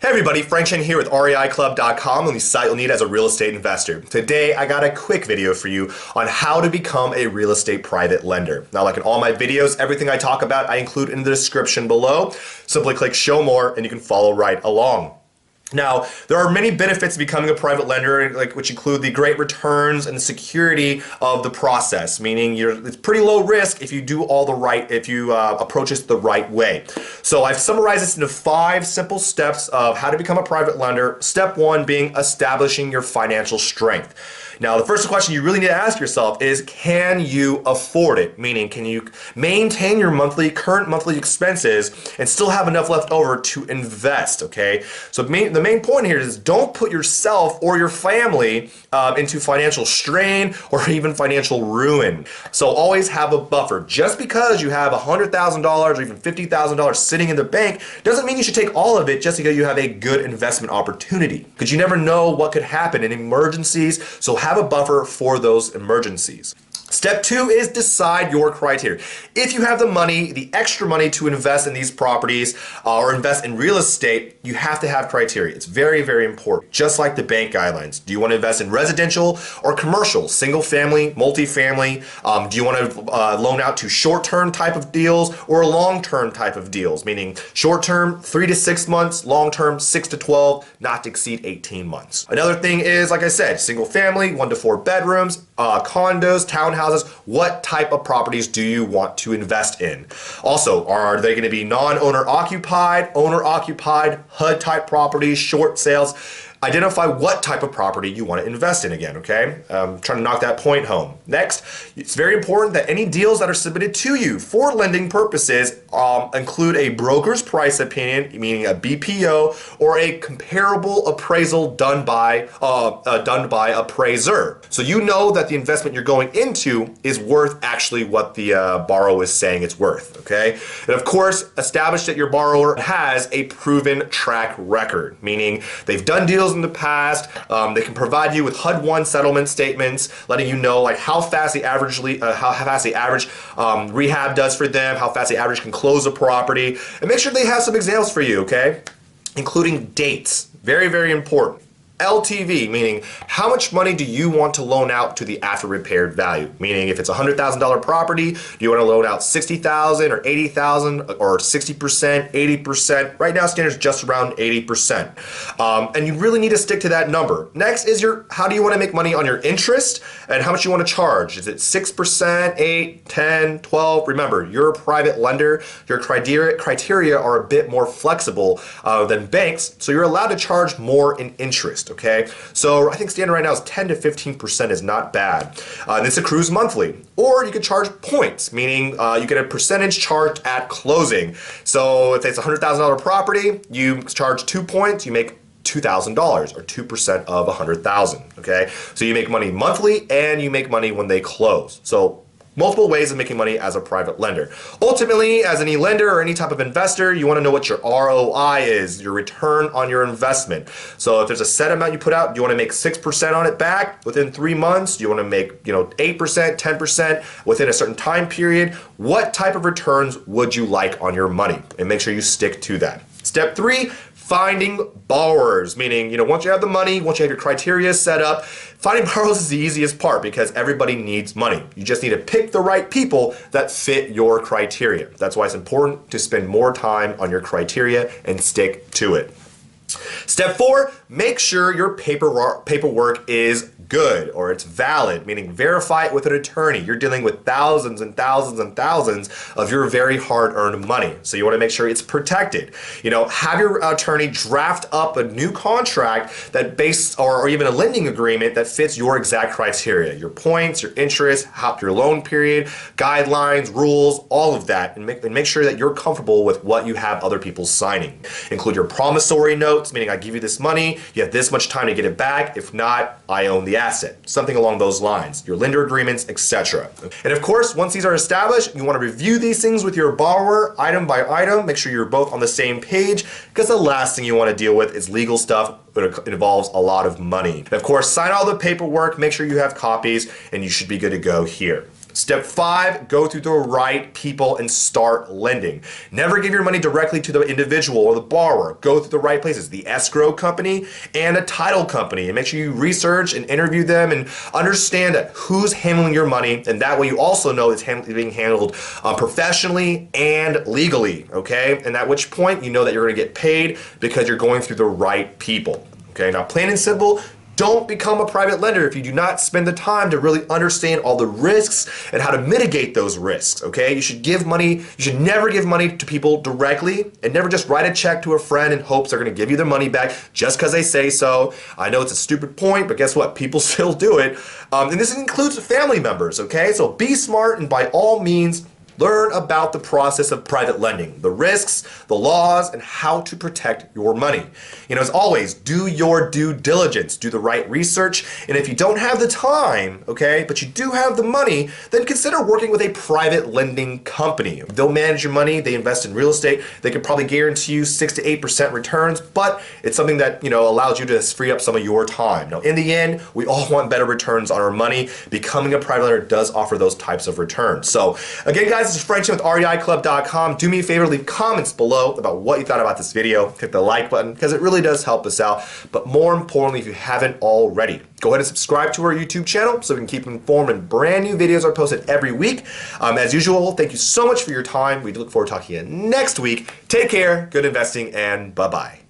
Hey everybody, Frank Chen here with REIClub.com, the site you'll need as a real estate investor. Today I got a quick video for you on how to become a real estate private lender. Now, like in all my videos, everything I talk about I include in the description below. Simply click show more and you can follow right along. Now, there are many benefits to becoming a private lender, which include the great returns and the security of the process, meaning it's pretty low risk if you do all the right, if you approach this the right way. So I've summarized this into 5 simple steps of how to become a private lender. Step 1 being establishing your financial strength. Now, the first question you really need to ask yourself is, can you afford it? Meaning, can you maintain your current monthly expenses and still have enough left over to invest, okay? So the main point here is don't put yourself or your family into financial strain or even financial ruin. So always have a buffer. Just because you have $100,000 or even $50,000 sitting in the bank doesn't mean you should take all of it just because you have a good investment opportunity. Because you never know what could happen in emergencies, so have a buffer for those emergencies. Step 2 is decide your criteria. If you have the money, the extra money to invest in these properties or invest in real estate, you have to have criteria. It's very, very important. Just like the bank guidelines. Do you want to invest in residential or commercial, single family, multifamily? Do you want to loan out to short-term type of deals or long-term type of deals? Meaning short-term, 3 to 6 months, long-term, 6 to 12, not to exceed 18 months. Another thing is, like I said, single family, 1 to 4 bedrooms, condos, townhouses. What type of properties do you want to invest in? Also, are they going to be non-owner occupied, owner occupied, HUD type properties, short sales? Identify what type of property you want to invest in again, okay? Trying to knock that point home. Next, it's very important that any deals that are submitted to you for lending purposes include a broker's price opinion, meaning a BPO, or a comparable appraisal done by appraiser. So you know that the investment you're going into is worth actually what the borrower is saying it's worth, okay? And of course, establish that your borrower has a proven track record, meaning they've done deals in the past. They can provide you with HUD-1 settlement statements, letting you know like how fast the average rehab does for them, how fast the average can close a property, and make sure they have some examples for you, okay? Including dates, very, very important. LTV, meaning how much money do you want to loan out to the after repaired value? Meaning if it's a $100,000 property, do you want to loan out $60,000 or $80,000 or 60%, 80%? Right now standard's just around 80%. And you really need to stick to that number. Next is how do you want to make money on your interest and how much you want to charge? Is it 6%, 8, 10, 12? Remember, you're a private lender. Your criteria are a bit more flexible than banks, so you're allowed to charge more in interest. Okay, so I think standard right now is 10 to 15% is not bad. This accrues monthly, or you could charge points, meaning you get a percentage charged at closing. So if it's a $100,000 property, you charge 2 points, you make $2,000 or 2% of $100,000. Okay, so you make money monthly and you make money when they close. So multiple ways of making money as a private lender. Ultimately, as any lender or any type of investor, you want to know what your ROI is, your return on your investment. So if there's a set amount you put out, do you want to make 6% on it back within 3 months? Do you want to make 8%, 10% within a certain time period? What type of returns would you like on your money? And make sure you stick to that. Step 3, finding borrowers, meaning, once you have the money, once you have your criteria set up, finding borrowers is the easiest part because everybody needs money. You just need to pick the right people that fit your criteria. That's why it's important to spend more time on your criteria and stick to it. Step 4, make sure your paperwork is good or it's valid, meaning verify it with an attorney. You're dealing with thousands and thousands and thousands of your very hard-earned money. So you want to make sure it's protected. Have your attorney draft up a new contract that or even a lending agreement that fits your exact criteria, your points, your interest, your loan period, guidelines, rules, all of that, and make sure that you're comfortable with what you have other people signing. Include your promissory notes, meaning I give you this money, you have this much time to get it back. If not, I own the asset. Something along those lines. Your lender agreements, etc. And of course, once these are established, you want to review these things with your borrower item by item. Make sure you're both on the same page because the last thing you want to deal with is legal stuff. It involves a lot of money. And of course, sign all the paperwork, make sure you have copies, and you should be good to go here. Step 5, go through the right people and start lending. Never give your money directly to the individual or the borrower. Go through the right places, the escrow company and a title company, and make sure you research and interview them and understand that who's handling your money, and that way you also know it's being handled professionally and legally, okay? And at which point you know that you're going to get paid because you're going through the right people, okay? Now, plain and simple, don't become a private lender if you do not spend the time to really understand all the risks and how to mitigate those risks, okay? You should never give money to people directly, and never just write a check to a friend in hopes they're gonna give you their money back just because they say so. I know it's a stupid point, but guess what? People still do it. And this includes family members, okay? So be smart and by all means, learn about the process of private lending, the risks, the laws, and how to protect your money. You know, as always, do your due diligence, do the right research, and if you don't have the time, okay, but you do have the money, then consider working with a private lending company. They'll manage your money, they invest in real estate, they can probably guarantee you 6 to 8% returns, but it's something that, you know, allows you to free up some of your time. Now, in the end, we all want better returns on our money. Becoming a private lender does offer those types of returns. So, again, guys, this is Frank Chen with REIClub.com. Do me a favor, leave comments below about what you thought about this video. Hit the like button because it really does help us out. But more importantly, if you haven't already, go ahead and subscribe to our YouTube channel so we can keep informed, and brand new videos are posted every week. As usual, thank you so much for your time. We look forward to talking to you next week. Take care, good investing, and bye-bye.